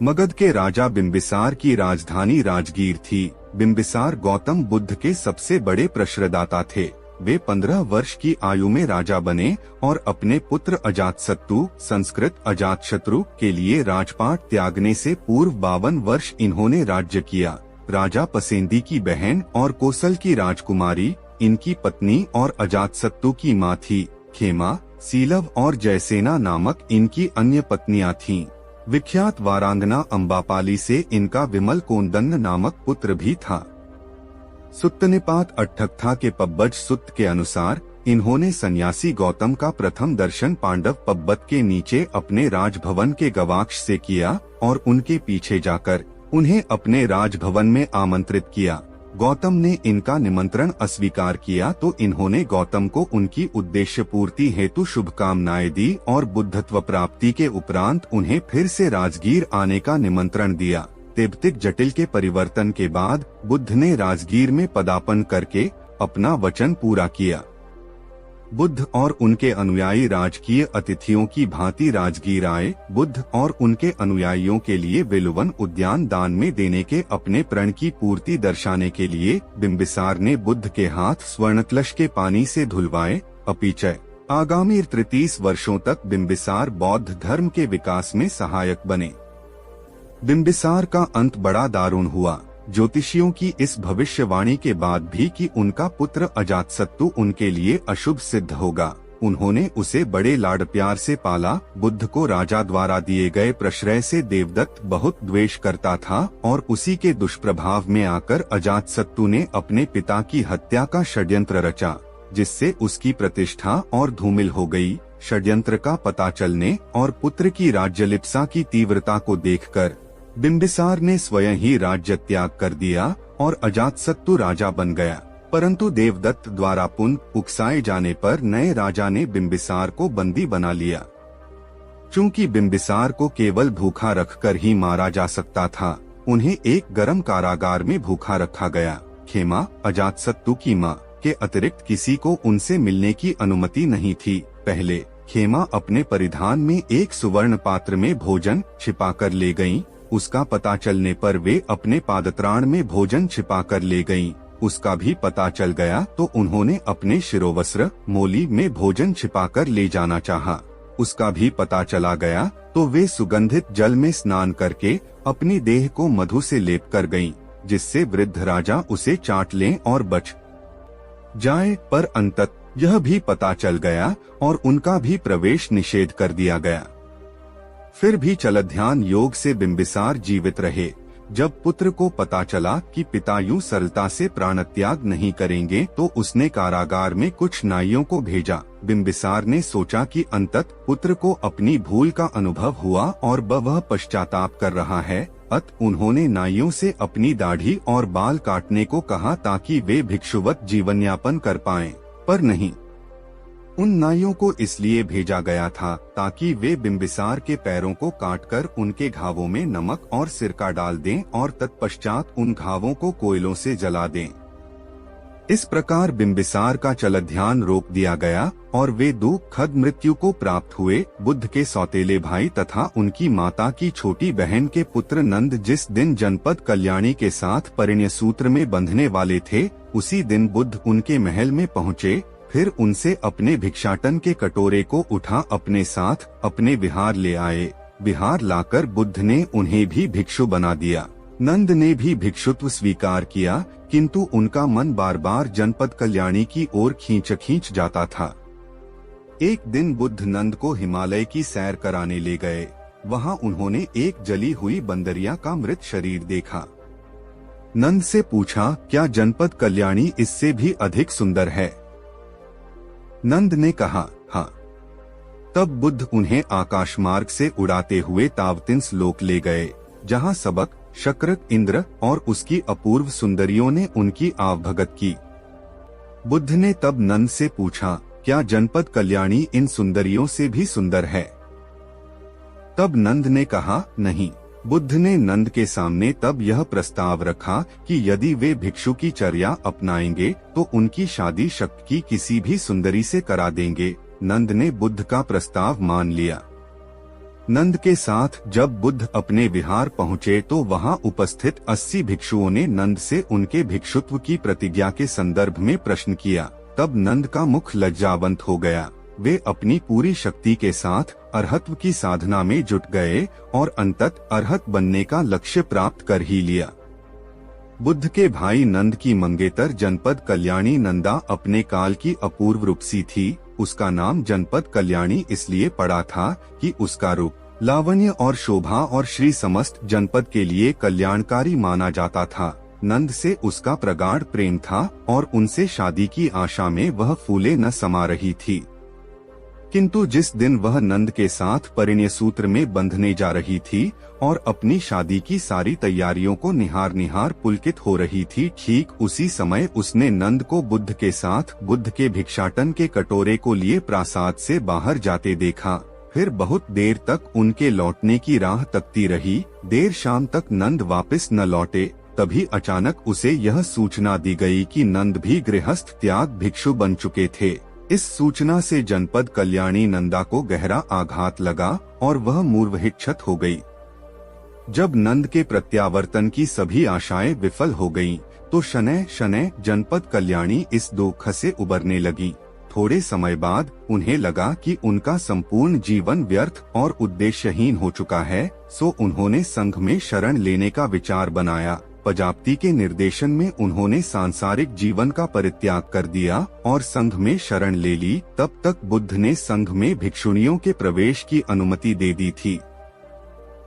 मगध के राजा बिंबिसार की राजधानी राजगीर थी। बिंबिसार गौतम बुद्ध के सबसे बड़े प्रश्रयदाता थे। वे 15 वर्ष की आयु में राजा बने और अपने पुत्र अजातशत्रु संस्कृत अजातशत्रु के लिए राजपाट त्यागने से पूर्व 52 वर्ष इन्होंने राज्य किया। राजा पसेंदी की बहन और कोसल की राजकुमारी इनकी पत्नी और अजातशत्रु की माँ थी। खेमा, सीलव और जयसेना नामक इनकी अन्य पत्नियां थीं। विख्यात वारांगना अम्बापाली से इनका विमल कोंदन्न नामक पुत्र भी था। सुत्तनिपात अट्ठकथा के पब्बज सुत्त के अनुसार इन्होंने सन्यासी गौतम का प्रथम दर्शन पांडव पब्बत के नीचे अपने राजभवन के गवाक्ष से किया और उनके पीछे जाकर उन्हें अपने राजभवन में आमंत्रित किया। गौतम ने इनका निमंत्रण अस्वीकार किया तो इन्होंने गौतम को उनकी उद्देश्य पूर्ति हेतु शुभकामनाएं दी और बुद्धत्व प्राप्ति के उपरांत उन्हें फिर से राजगीर आने का निमंत्रण दिया। तिब्बतिक जटिल के परिवर्तन के बाद बुद्ध ने राजगीर में पदार्पण करके अपना वचन पूरा किया। बुद्ध और उनके अनुयायी राजकीय अतिथियों की भांति राजगीर आए। बुद्ध और उनके अनुयायियों के लिए वेलुवन उद्यान दान में देने के अपने प्रण की पूर्ति दर्शाने के लिए बिंबिसार ने बुद्ध के हाथ स्वर्णकलश के पानी से धुलवाए। अपीचय आगामी 33 वर्षों तक बिंबिसार बौद्ध धर्म के विकास में सहायक बने। बिंबिसार का अंत बड़ा दारुण हुआ। ज्योतिषियों की इस भविष्यवाणी के बाद भी कि उनका पुत्र अजातशत्रु उनके लिए अशुभ सिद्ध होगा, उन्होंने उसे बड़े लाड प्यार से पाला। बुद्ध को राजा द्वारा दिए गए प्रश्रय से देवदत्त बहुत द्वेष करता था और उसी के दुष्प्रभाव में आकर अजातशत्रु ने अपने पिता की हत्या का षड्यंत्र रचा, जिससे उसकी प्रतिष्ठा और धूमिल हो गई। षड्यंत्र का पता चलने और पुत्र की राज्यलिप्सा की तीव्रता को देखकर बिंबिसार ने स्वयं ही राज्य त्याग कर दिया और अजातशत्रु राजा बन गया। परंतु देवदत्त द्वारा पुनः उकसाए जाने पर नए राजा ने बिंबिसार को बंदी बना लिया। चूंकि बिंबिसार को केवल भूखा रखकर ही मारा जा सकता था, उन्हें एक गर्म कारागार में भूखा रखा गया। खेमा, अजातशत्रु की मां के अतिरिक्त किसी को उनसे मिलने की अनुमति नहीं थी। पहले खेमा अपने परिधान में एक सुवर्ण पात्र में भोजन छिपाकर ले गईं। उसका पता चलने पर वे अपने पादत्राण में भोजन छिपाकर ले गईं। उसका भी पता चल गया तो उन्होंने अपने शिरोवस्त्र मोली में भोजन छिपाकर ले जाना चाहा। उसका भी पता चला गया तो वे सुगंधित जल में स्नान करके अपनी देह को मधु से लेप कर गईं, जिससे वृद्ध राजा उसे चाट लें और बच जाए। पर अंतत यह भी पता चल गया और उनका भी प्रवेश निषेध कर दिया गया। फिर भी चलध्यान योग से बिंबिसार जीवित रहे। जब पुत्र को पता चला कि पिता यूं सरलता से प्राणत्याग नहीं करेंगे तो उसने कारागार में कुछ नाइयों को भेजा। बिंबिसार ने सोचा कि अंतत पुत्र को अपनी भूल का अनुभव हुआ और वह पश्चाताप कर रहा है। उन्होंने नाइयों से अपनी दाढ़ी और बाल काटने को कहा ताकि वे भिक्षुवत जीवन यापन कर पाएं, पर नहीं। उन नाइयों को इसलिए भेजा गया था ताकि वे बिंबिसार के पैरों को काटकर उनके घावों में नमक और सिरका डाल दें और तत्पश्चात उन घावों को कोयलों से जला दें। इस प्रकार बिंबिसार का चलध्यान रोक दिया गया और वे दुखद मृत्यु को प्राप्त हुए। बुद्ध के सौतेले भाई तथा उनकी माता की छोटी बहन के पुत्र नंद जिस दिन जनपद कल्याणी के साथ परिणय सूत्र में बंधने वाले थे, उसी दिन बुद्ध उनके महल में पहुँचे। फिर उनसे अपने भिक्षाटन के कटोरे को उठा अपने साथ अपने विहार ले आए। विहार लाकर बुद्ध ने उन्हें भी भिक्षु बना दिया। नंद ने भी भिक्षुत्व स्वीकार किया, किंतु उनका मन बार बार जनपद कल्याणी की ओर खींच जाता था। एक दिन बुद्ध नंद को हिमालय की सैर कराने ले गए। वहां उन्होंने एक जली हुई बंदरिया का मृत शरीर देखा। नंद से पूछा, क्या जनपद कल्याणी इससे भी अधिक सुंदर है? नंद ने कहा, हाँ। तब बुद्ध उन्हें आकाश मार्ग से उड़ाते हुए तावतिंस लोक ले गए, जहाँ सबक, शक्र, इंद्र और उसकी अपूर्व सुंदरियों ने उनकी आवभगत की। बुद्ध ने तब नंद से पूछा, क्या जनपद कल्याणी इन सुंदरियों से भी सुंदर है? तब नंद ने कहा, नहीं। बुद्ध ने नंद के सामने तब यह प्रस्ताव रखा कि यदि वे भिक्षु की चर्या अपनाएंगे तो उनकी शादी शक्ति की किसी भी सुंदरी से करा देंगे। नंद ने बुद्ध का प्रस्ताव मान लिया। नंद के साथ जब बुद्ध अपने विहार पहुँचे तो वहां उपस्थित 80 भिक्षुओं ने नंद से उनके भिक्षुत्व की प्रतिज्ञा के संदर्भ में प्रश्न किया। तब नंद का मुख लज्जावंत हो गया। वे अपनी पूरी शक्ति के साथ अरहत्व की साधना में जुट गए और अंतत अरहत बनने का लक्ष्य प्राप्त कर ही लिया। बुद्ध के भाई नंद की मंगेतर जनपद कल्याणी नंदा अपने काल की अपूर्व रूपसी थी। उसका नाम जनपद कल्याणी इसलिए पड़ा था कि उसका रूप, लावण्य और शोभा और श्री समस्त जनपद के लिए कल्याणकारी माना जाता था। नंद से उसका प्रगाढ़ प्रेम था और उनसे शादी की आशा में वह फूले न समा रही थी। किंतु जिस दिन वह नंद के साथ परिणय सूत्र में बंधने जा रही थी और अपनी शादी की सारी तैयारियों को निहार पुलकित हो रही थी, ठीक उसी समय उसने नंद को बुद्ध के साथ बुद्ध के भिक्षाटन के कटोरे को लिए प्रासाद से बाहर जाते देखा। फिर बहुत देर तक उनके लौटने की राह तकती रही। देर शाम तक नंद वापस न लौटे। तभी अचानक उसे यह सूचना दी गई कि नंद भी गृहस्थ त्याग भिक्षु बन चुके थे। इस सूचना से जनपद कल्याणी नंदा को गहरा आघात लगा और वह मूर्छित हो गई। जब नंद के प्रत्यावर्तन की सभी आशाएं विफल हो गईं, तो शनैः शनैः जनपद कल्याणी इस दुख से उबरने लगी। थोड़े समय बाद उन्हें लगा कि उनका संपूर्ण जीवन व्यर्थ और उद्देश्यहीन हो चुका है, सो उन्होंने संघ में शरण लेने का विचार बनाया। प्रजापति के निर्देशन में उन्होंने सांसारिक जीवन का परित्याग कर दिया और संघ में शरण ले ली। तब तक बुद्ध ने संघ में भिक्षुणियों के प्रवेश की अनुमति दे दी थी।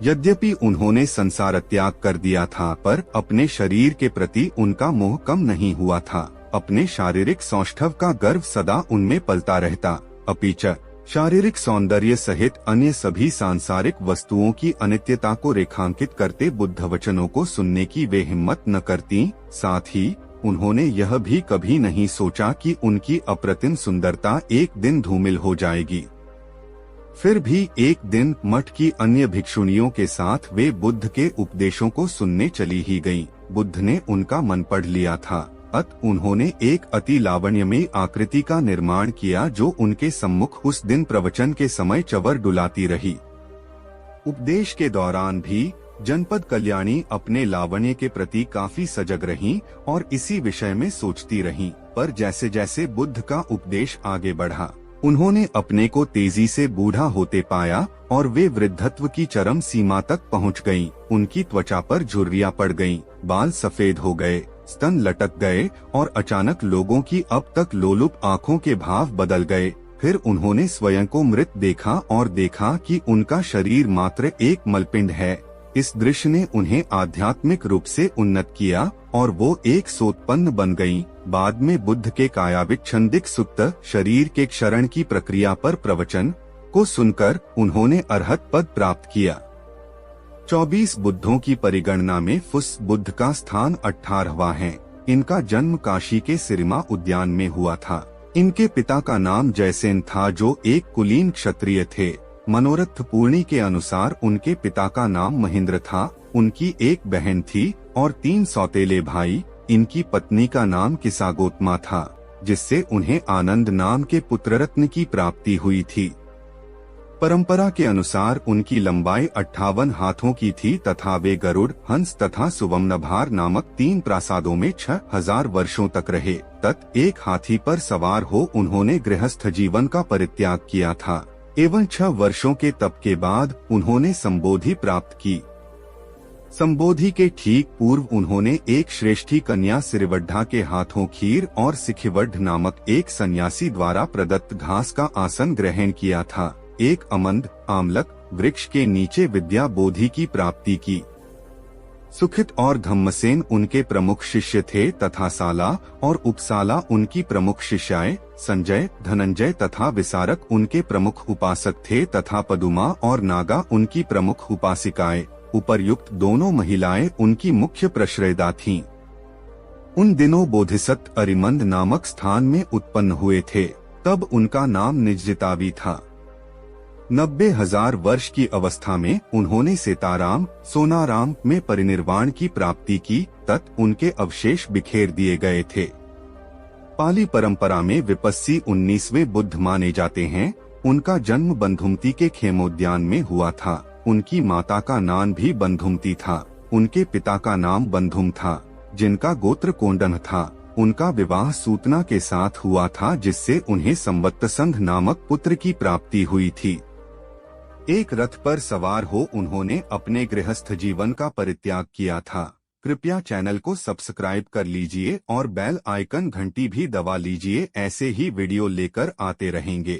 यद्यपि उन्होंने संसार त्याग कर दिया था, पर अपने शरीर के प्रति उनका मोह कम नहीं हुआ था। अपने शारीरिक सौष्ठव का गर्व सदा उनमें पलता रहता। अपिच शारीरिक सौंदर्य सहित अन्य सभी सांसारिक वस्तुओं की अनित्यता को रेखांकित करते बुद्ध वचनों को सुनने की वे हिम्मत न करती। साथ ही उन्होंने यह भी कभी नहीं सोचा कि उनकी अप्रतिम सुंदरता एक दिन धूमिल हो जाएगी। फिर भी एक दिन मठ की अन्य भिक्षुणियों के साथ वे बुद्ध के उपदेशों को सुनने चली ही गईं। बुद्ध ने उनका मन पढ़ लिया था। उन्होंने एक अति लावण्यमयी आकृति का निर्माण किया जो उनके सम्मुख उस दिन प्रवचन के समय चवर डुलाती रही। उपदेश के दौरान भी जनपद कल्याणी अपने लावण्य के प्रति काफी सजग रहीं और इसी विषय में सोचती रहीं। पर जैसे जैसे बुद्ध का उपदेश आगे बढ़ा, उन्होंने अपने को तेजी से बूढ़ा होते पाया और वे वृद्धत्व की चरम सीमा तक पहुंच गईं। उनकी त्वचा पर झुर्रियां पड़ गईं, बाल सफेद हो गए, स्तन लटक गए और अचानक लोगों की अब तक लोलुप आंखों के भाव बदल गए। फिर उन्होंने स्वयं को मृत देखा और देखा कि उनका शरीर मात्र एक मलपिंड है। इस दृश्य ने उन्हें आध्यात्मिक रूप से उन्नत किया और वो एक सोत्पन्न बन गईं। बाद में बुद्ध के कायाविच्छिन्दित सुप्त शरीर के क्षरण की प्रक्रिया पर प्रवचन को सुनकर उन्होंने अरहत पद प्राप्त किया। 24 बुद्धों की परिगणना में फुस बुद्ध का स्थान 18वां है। इनका जन्म काशी के सिरिमा उद्यान में हुआ था। इनके पिता का नाम जयसेन था जो एक कुलीन क्षत्रिय थे। मनोरथ पूर्णी के अनुसार उनके पिता का नाम महेंद्र था। उनकी एक बहन थी और 3 सौतेले भाई। इनकी पत्नी का नाम किसागोतमा था, जिससे उन्हें आनंद नाम के पुत्ररत्न की प्राप्ति हुई थी। परंपरा के अनुसार उनकी लंबाई 58 हाथों की थी तथा वे गरुड़, हंस तथा सुवम्नभार नामक 3 प्रासादों में 6000 वर्षों तक रहे। एक हाथी पर सवार हो उन्होंने गृहस्थ जीवन का परित्याग किया था एवं 6 वर्षों के तप के बाद उन्होंने संबोधि प्राप्त की। संबोधि के ठीक पूर्व उन्होंने एक श्रेष्ठी कन्या सिरिवड्ढा के हाथों खीर और सिखिवड्ढ नामक एक सन्यासी द्वारा प्रदत्त घास का आसन ग्रहण किया था। एक अमंद आमलक वृक्ष के नीचे विद्या बोधि की प्राप्ति की। सुखित और धम्मसेन उनके प्रमुख शिष्य थे तथा साला और उपसाला उनकी प्रमुख शिष्याएं। संजय, धनंजय तथा विसारक उनके प्रमुख उपासक थे तथा पदुमा और नागा उनकी प्रमुख उपासिकाएं। उपर्युक्त दोनों महिलाएं उनकी मुख्य प्रश्रयदा थीं। उन दिनों बोधिसत्व अरिमंद नामक स्थान में उत्पन्न हुए थे। तब उनका नाम निजजितावी था। 90,000 वर्ष की अवस्था में उन्होंने सेताराम, सोनाराम में परिनिर्वाण की प्राप्ति की। उनके अवशेष बिखेर दिए गए थे। पाली परंपरा में विपस्सी 19वें बुद्ध माने जाते हैं। उनका जन्म बंधुमती के खेमोद्यान में हुआ था। उनकी माता का नाम भी बंधुमती था। उनके पिता का नाम बंधुम था, जिनका गोत्र कोंडन था। उनका विवाह सूतना के साथ हुआ था, जिससे उन्हें संवत्संग नामक पुत्र की प्राप्ति हुई थी। एक रथ पर सवार हो उन्होंने अपने गृहस्थ जीवन का परित्याग किया था। कृपया चैनल को सब्सक्राइब कर लीजिए और बेल आइकन घंटी भी दबा लीजिए, ऐसे ही वीडियो लेकर आते रहेंगे।